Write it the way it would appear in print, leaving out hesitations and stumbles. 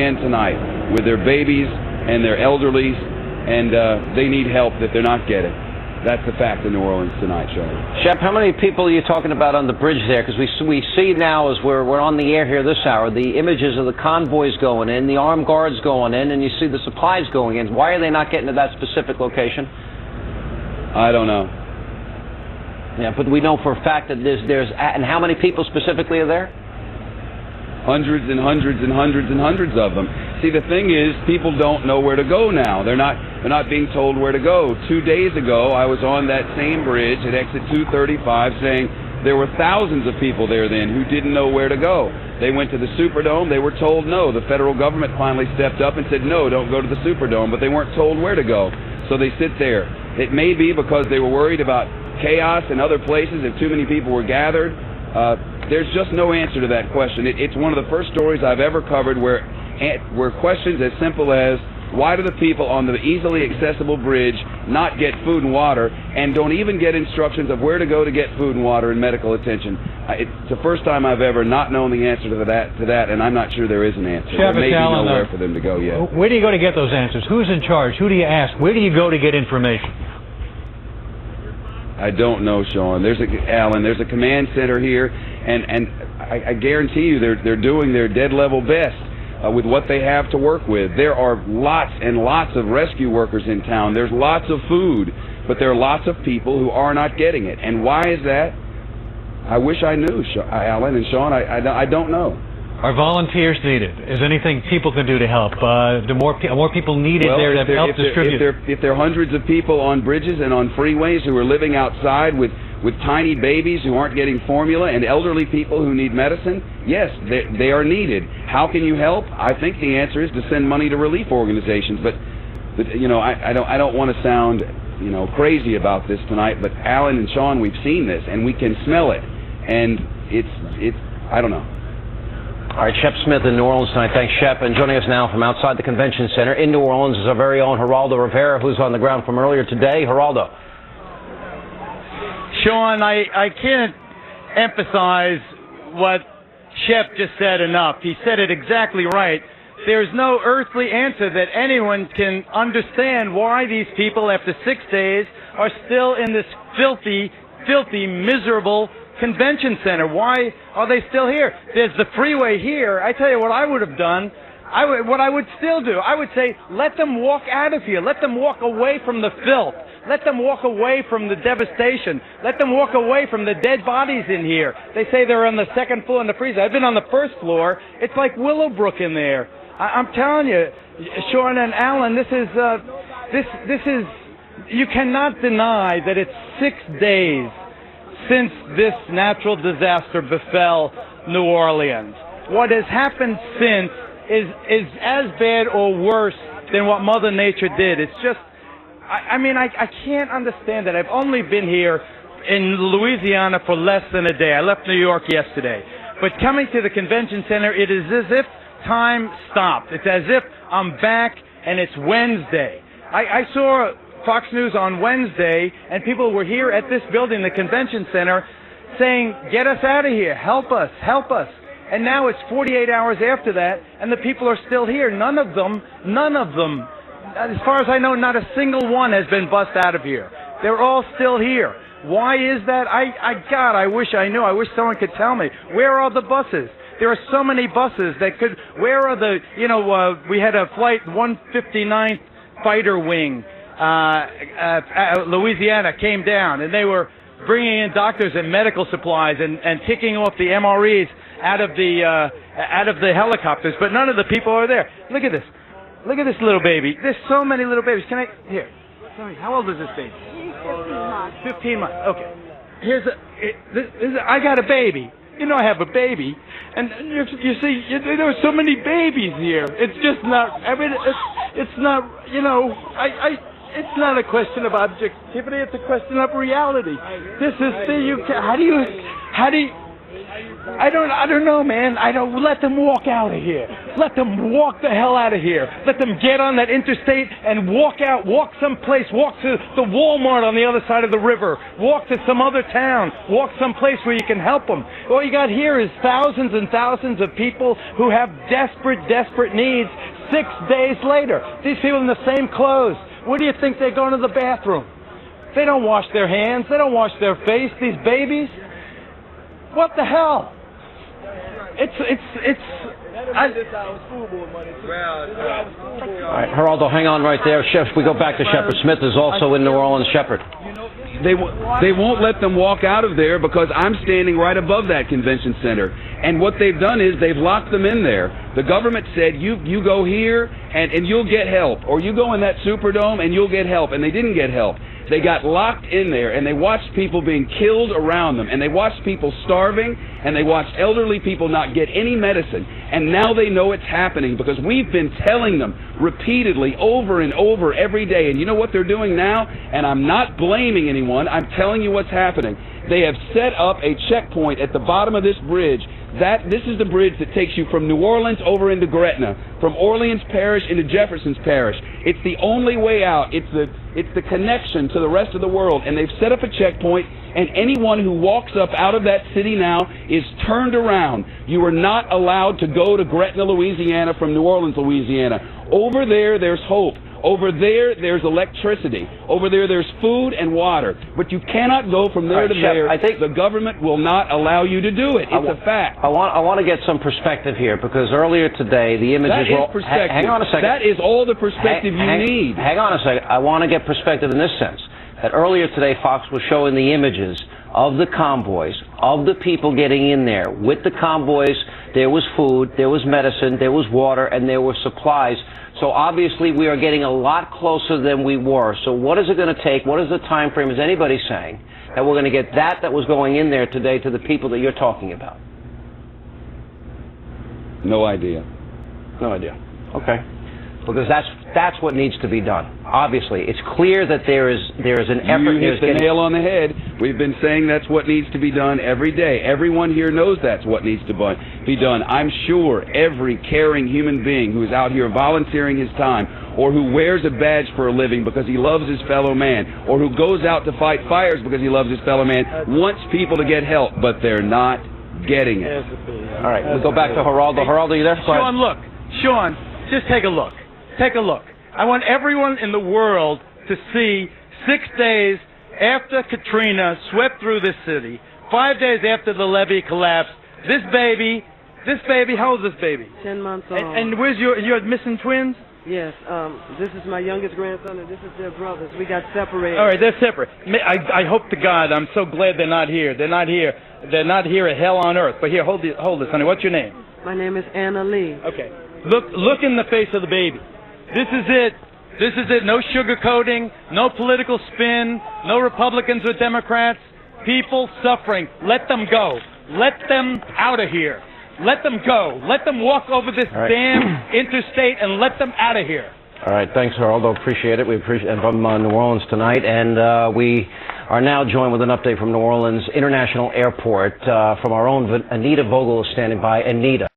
in tonight with their babies and their elderly, and they need help that they're not getting. That's the fact in New Orleans tonight, Sean. Shep, how many people are you talking about on the bridge there? Because we see now, as we're on the air here this hour, the images of the convoys going in, the armed guards going in, and you see the supplies going in. Why are they not getting to that specific location? I don't know. Yeah, but we know for a fact that and how many people specifically are there? Hundreds and hundreds and hundreds and hundreds of them. See, the thing is, people don't know where to go now. They're not being told where to go. 2 days ago, I was on that same bridge at exit 235 saying there were thousands of people there then who didn't know where to go. They went to the Superdome. They were told no. The federal government finally stepped up and said, no, don't go to the Superdome, but they weren't told where to go. So they sit there. It may be because they were worried about chaos in other places if too many people were gathered. There's just no answer to that question. It's one of the first stories I've ever covered where questions as simple as, why do the people on the easily accessible bridge not get food and water, and don't even get instructions of where to go to get food and water and medical attention? It's the first time I've ever not known the answer to that, and I'm not sure there is an answer. There may be nowhere for them to go yet. Where do you go to get those answers? Who's in charge? Who do you ask? Where do you go to get information? I don't know, Sean. There's a command center here, and I guarantee you they're doing their dead level best with what they have to work with. There are lots and lots of rescue workers in town. There's lots of food, but there are lots of people who are not getting it. And why is that? I wish I knew, Alan and Sean. I don't know. Are volunteers needed? Is anything people can do to help? Are more people needed there to help distribute? If there are hundreds of people on bridges and on freeways who are living outside with tiny babies who aren't getting formula and elderly people who need medicine, yes, they are needed. How can you help? I think the answer is to send money to relief organizations. But you know, I don't want to sound crazy about this tonight. But Alan and Sean, we've seen this and we can smell it, and it's I don't know. All right, Shep Smith in New Orleans tonight. Thanks, Shep. And joining us now from outside the convention center in New Orleans is our very own Geraldo Rivera, who's on the ground from earlier today. Geraldo. Sean, I can't emphasize what Shep just said enough. He said it exactly right. There's no earthly answer that anyone can understand why these people, after 6 days, are still in this filthy, miserable convention center. Why are they still here? There's the freeway here. I tell you what I would have done. What I would still do, I would say, let them walk out of here. Let them walk away from the filth. Let them walk away from the devastation. Let them walk away from the dead bodies in here. They say they're on the second floor in the freezer. I've been on the first floor. It's like Willowbrook in there. I'm telling you, Sean and Alan, this is, you cannot deny that it's 6 days since this natural disaster befell New Orleans. What has happened since is as bad or worse than what Mother Nature did. It's just, I mean, I can't understand that. I've only been here in Louisiana for less than a day. I left New York yesterday. But coming to the convention center, it is as if time stopped. It's as if I'm back and it's Wednesday. I saw Fox News on Wednesday, and people were here at this building, the convention center, saying, get us out of here, help us, help us. And now it's 48 hours after that, and the people are still here. None of them, as far as I know, not a single one has been bussed out of here. They're all still here. Why is that? God, I wish I knew. I wish someone could tell me. Where are the buses? There are so many buses that could, where are the, we had a flight 159th Fighter Wing, Louisiana came down, and they were bringing in doctors and medical supplies and kicking off the MREs out of the helicopters, but none of the people are there. Look at this. Look at this little baby. There's so many little babies. Here. Sorry, how old is this baby? He's 15 months. 15 months. Okay. I got a baby. I have a baby, and you see, there are so many babies here. It's just not. I mean, it's not. It's not a question of objectivity. It's a question of reality. This is how do you I don't know, man. Let them walk out of here. Let them walk the hell out of here. Let them get on that interstate and walk out, walk someplace, walk to the Walmart on the other side of the river, walk to some other town, walk someplace where you can help them. All you got here is thousands and thousands of people who have desperate needs 6 days later. These people in the same clothes. Where do you think they're going to the bathroom? They don't wash their hands. They don't wash their face. These babies. What the hell? All right, Geraldo, hang on right there. Chef, we go back to Shepard Smith is also in New Orleans. Shepard. They won't let them walk out of there because I'm standing right above that convention center. And what they've done is they've locked them in there. The government said, you go here and you'll get help. Or you go in that Superdome and you'll get help. And they didn't get help. They got locked in there, and they watched people being killed around them, and they watched people starving, and they watched elderly people not get any medicine. And now they know it's happening because we've been telling them repeatedly over and over every day. And you know what they're doing now? And I'm not blaming anyone. I'm telling you what's happening. They have set up a checkpoint at the bottom of this bridge. This is the bridge that takes you from New Orleans over into Gretna, from Orleans Parish into Jefferson's Parish. It's the only way out. It's the connection to the rest of the world. And they've set up a checkpoint, and anyone who walks up out of that city now is turned around. You are not allowed to go to Gretna, Louisiana from New Orleans, Louisiana. Over there, there's hope. Over there, there's electricity. Over there, there's food and water. But you cannot go from there to there. I think the government will not allow you to do it. It's a fact. I want to get some perspective here because earlier today the images. That is perspective. Hang on a second. That is all the perspective you need. Hang on a second. I want to get perspective in this sense. That earlier today Fox was showing the images of the convoys, of the people getting in there. With the convoys, there was food, there was medicine, there was water, and there were supplies. So obviously we are getting a lot closer than we were. So what is it going to take? What is the time frame? Is anybody saying that we're going to get that was going in there today to the people that you're talking about? No idea. No idea. Okay. Because that's what needs to be done. Obviously, it's clear that there is an effort. You hit the nail on the head. We've been saying that's what needs to be done every day. Everyone here knows that's what needs to be done. I'm sure every caring human being who is out here volunteering his time, or who wears a badge for a living because he loves his fellow man, or who goes out to fight fires because he loves his fellow man, wants people to get help, but they're not getting it. All right, we'll go back to Geraldo. Geraldo, you there? Sean, look. Sean, just take a look. Take a look. I want everyone in the world to see 6 days after Katrina swept through this city, 5 days after the levee collapsed, this baby, how old is this baby? 10 months old. And where's your missing twins? Yes, this is my youngest grandson, and this is their brothers. We got separated. All right, they're separate. I hope to God, I'm so glad they're not here. They're not here. They're not here at hell on earth. But here, hold this, honey. What's your name? My name is Anna Lee. Okay. Look in the face of the baby. This is it. This is it. No sugarcoating, no political spin, no Republicans or Democrats. People suffering. Let them go. Let them out of here. Let them go. Let them walk over this damn interstate and let them out of here. All right. Thanks, Geraldo. Appreciate it. We appreciate it from New Orleans tonight. And we are now joined with an update from New Orleans International Airport from our own Anita Vogel is standing by. Anita.